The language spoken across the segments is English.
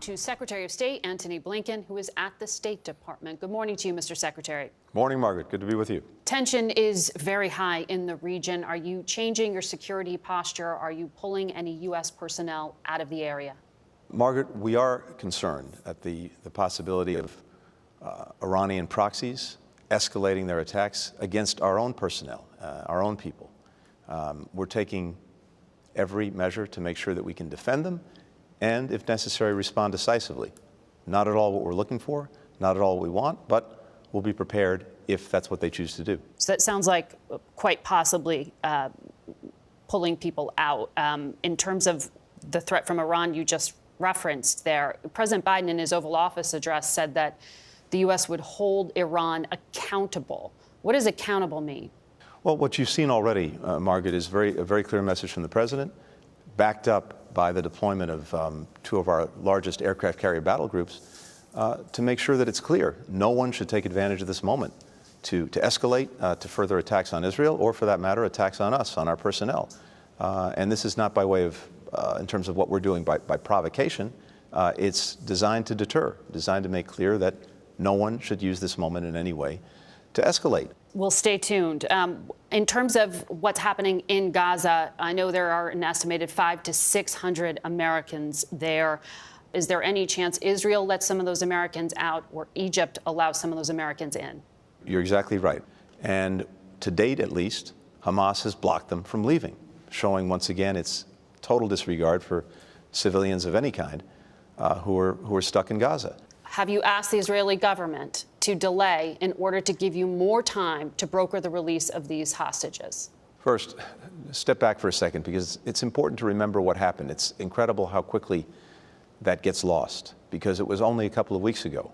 to Secretary of State Antony Blinken, who is at the State Department. Good morning to you, Mr. Secretary. Morning, Margaret. Good to be with you. Tension is very high in the region. Are you changing your security posture? Are you pulling any U.S. personnel out of the area? Margaret, we are concerned at the possibility of Iranian proxies escalating their attacks against our own personnel, our own people. We're taking every measure to make sure that we can defend them and, if necessary, respond decisively. Not at all what we're looking for, not at all what we want, but we'll be prepared if that's what they choose to do. So that sounds like quite possibly pulling people out. In terms of the threat from Iran you just referenced there, President Biden in his Oval Office address said that the U.S. would hold Iran accountable. What does accountable mean? Well, what you've seen already, Margaret, is a very clear message from the President, backed up by the deployment of two of our largest aircraft carrier battle groups to make sure that it's clear no one should take advantage of this moment to escalate to further attacks on Israel or, for that matter, attacks on us, on our personnel. And this is not by way of, in terms of what we're doing by provocation. It's designed to deter, designed to make clear that no one should use this moment in any way to escalate. We'll stay tuned. In terms of what's happening in Gaza, I know there are an estimated 500 to 600 Americans there. Is there any chance Israel lets some of those Americans out or Egypt allows some of those Americans in? You're exactly right. And to date, at least, Hamas has blocked them from leaving, showing once again its total disregard for civilians of any kind who are stuck in Gaza. Have you asked the Israeli government to delay in order to give you more time to broker the release of these hostages? First, step back for a second, because it's important to remember what happened. It's incredible how quickly that gets lost, because it was only a couple of weeks ago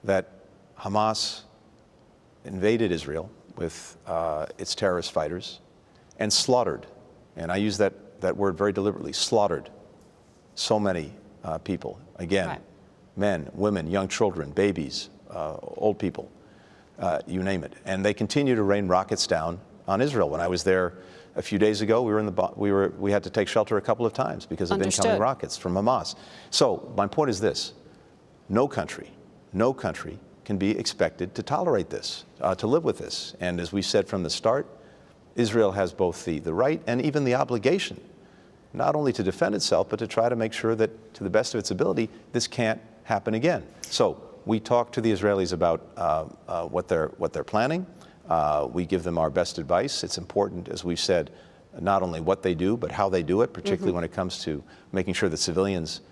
that Hamas invaded Israel with its terrorist fighters and slaughtered, and I use that word very deliberately, slaughtered so many people. Again, right. Men, women, young children, babies, old people, you name it. And they continue to rain rockets down on Israel. When I was there a few days ago, we had to take shelter a couple of times because of incoming rockets from Hamas. So my point is this: no country can be expected to tolerate this, to live with this. And as we said from the start, Israel has both the right and even the obligation not only to defend itself, but to try to make sure that, to the best of its ability, this can't happen again. So we talk to the Israelis about what they're planning. We give them our best advice. It's important, as we've said, not only what they do, but how they do it, particularly when it comes to making sure that civilians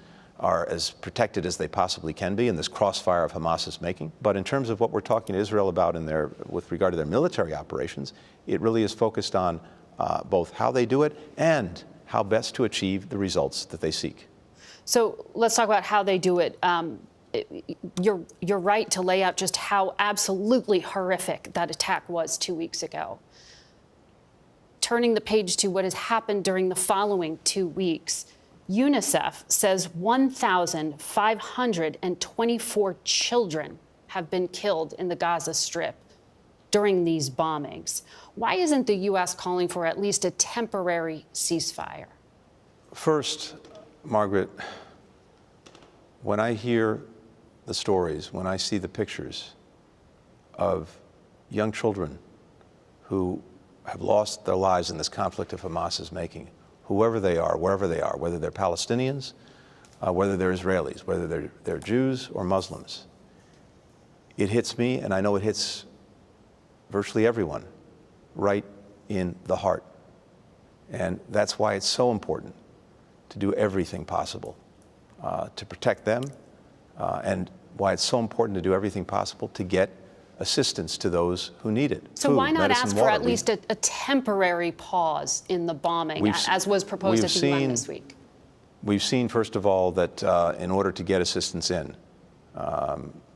are as protected as they possibly can be in this crossfire of Hamas is making. But in terms of what we're talking to Israel about with regard to their military operations, it really is focused on both how they do it and how best to achieve the results that they seek. So let's talk about how they do it. You're right to lay out just how absolutely horrific that attack was 2 weeks ago. Turning the page to what has happened during the following 2 weeks, UNICEF says 1,524 children have been killed in the Gaza Strip during these bombings. Why isn't the U.S. calling for at least a temporary ceasefire? First, Margaret, when I hear the stories, when I see the pictures of young children who have lost their lives in this conflict of Hamas is making, whoever they are, wherever they are, whether they're Palestinians, whether they're Israelis, whether they're Jews or Muslims, it hits me, and I know it hits virtually everyone, right in the heart. And that's why it's so important to do everything possible to protect them, and why it's so important to do everything possible to get assistance to those who need it. So why not ask for at least a temporary pause in the bombing, as was proposed at the UN this week? We've seen, first of all, that in order to get assistance in,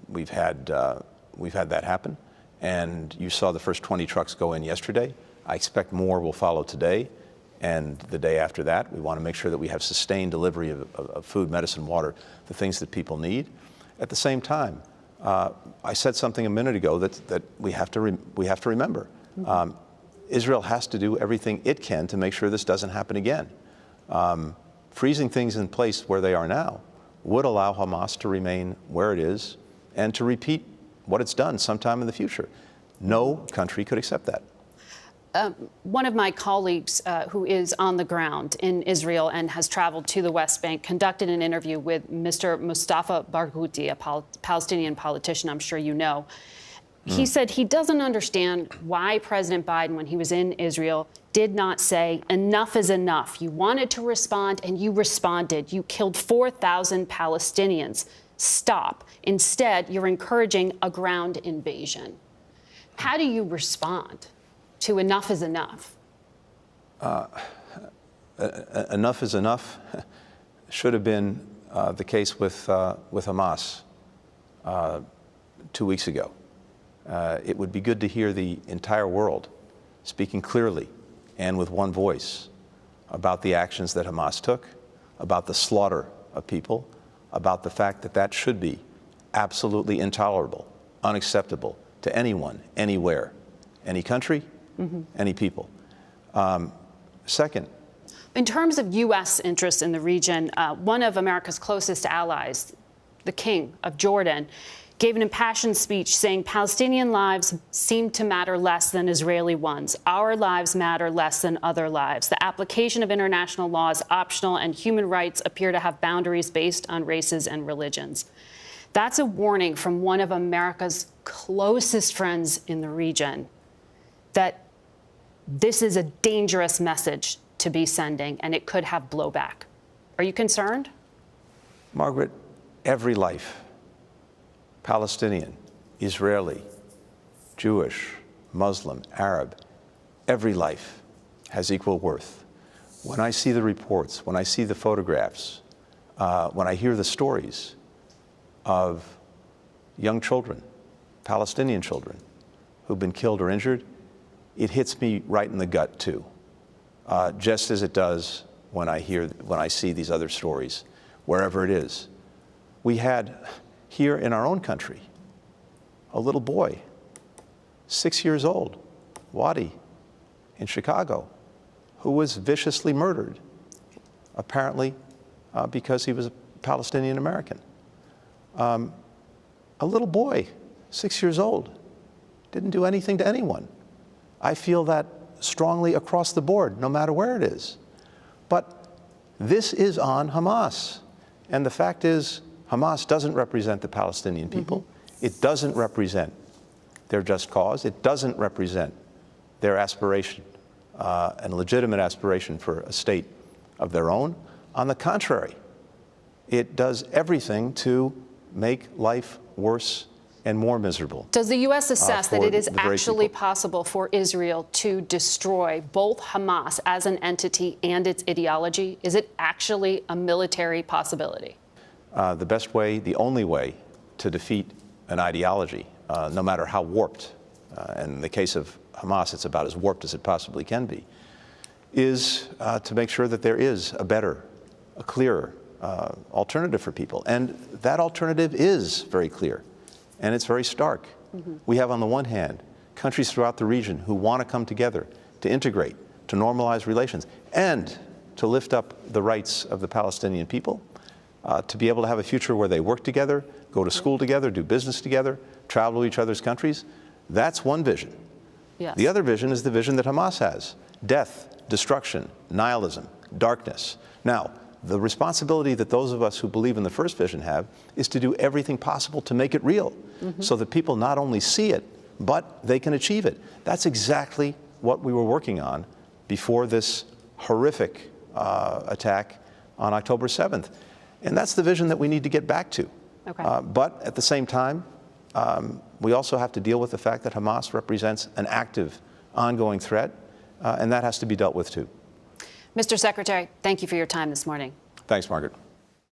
we've had that happen. And you saw the first 20 trucks go in yesterday. I expect more will follow today and the day after that. We want to make sure that we have sustained delivery of food, medicine, water, the things that people need. At the same time, I said something a minute ago that we have to remember. Israel has to do everything it can to make sure this doesn't happen again. Freezing things in place where they are now would allow Hamas to remain where it is and to repeat what it's done sometime in the future. No country could accept that. One of my colleagues who is on the ground in Israel and has traveled to the West Bank conducted an interview with Mr. Mustafa Barghouti, a Palestinian politician I'm sure you know. He said he doesn't understand why President Biden, when he was in Israel, did not say, enough is enough. You wanted to respond, and you responded. You killed 4,000 Palestinians. Stop. Instead, you're encouraging a ground invasion. How do you respond to enough is enough? Enough is enough should have been the case with Hamas 2 weeks ago. It would be good to hear the entire world speaking clearly and with one voice about the actions that Hamas took, about the slaughter of people, about the fact that that should be absolutely intolerable, unacceptable to anyone, anywhere, any country, any people. Second, in terms of U.S. interests in the region, one of America's closest allies, the King of Jordan, gave an impassioned speech saying Palestinian lives seem to matter less than Israeli ones. Our lives matter less than other lives. The application of international law is optional, and human rights appear to have boundaries based on races and religions. That's a warning from one of America's closest friends in the region that this is a dangerous message to be sending, and it could have blowback. Are you concerned? Margaret, every life, Palestinian, Israeli, Jewish, Muslim, Arab, every life has equal worth. When I see the reports, when I see the photographs, when I hear the stories of young children, Palestinian children, who've been killed or injured, it hits me right in the gut too, just as it does when I see these other stories, wherever it is. We had here in our own country a little boy, 6 years old, Wadi, in Chicago, who was viciously murdered, apparently because he was a Palestinian American. A little boy, 6 years old, didn't do anything to anyone. I feel that strongly across the board, no matter where it is. But this is on Hamas. And the fact is, Hamas doesn't represent the Palestinian people. It doesn't represent their just cause. It doesn't represent their aspiration, and legitimate aspiration for a state of their own. On the contrary, it does everything to make life worse and more miserable. Does the U.S. assess that it is actually people. possible for Israel to destroy both Hamas as an entity and its ideology? Is it actually a military possibility? The best way, the only way to defeat an ideology, no matter how warped, and in the case of Hamas, it's about as warped as it possibly can be, is to make sure that there is a better, a clearer alternative for people. And that alternative is very clear, and it's very stark. We have, on the one hand, countries throughout the region who want to come together, to integrate, to normalize relations, and to lift up the rights of the Palestinian people, to be able to have a future where they work together, go to school together, do business together, travel to each other's countries. That's one vision. Yes. The other vision is the vision that Hamas has: death, destruction, nihilism, darkness. Now, the responsibility that those of us who believe in the first vision have is to do everything possible to make it real, so that people not only see it, but they can achieve it. That's exactly what we were working on before this horrific attack on October 7th. And that's the vision that we need to get back to. Okay. But at the same time, we also have to deal with the fact that Hamas represents an active, ongoing threat, and that has to be dealt with too. Mr. Secretary, thank you for your time this morning. Thanks, Margaret.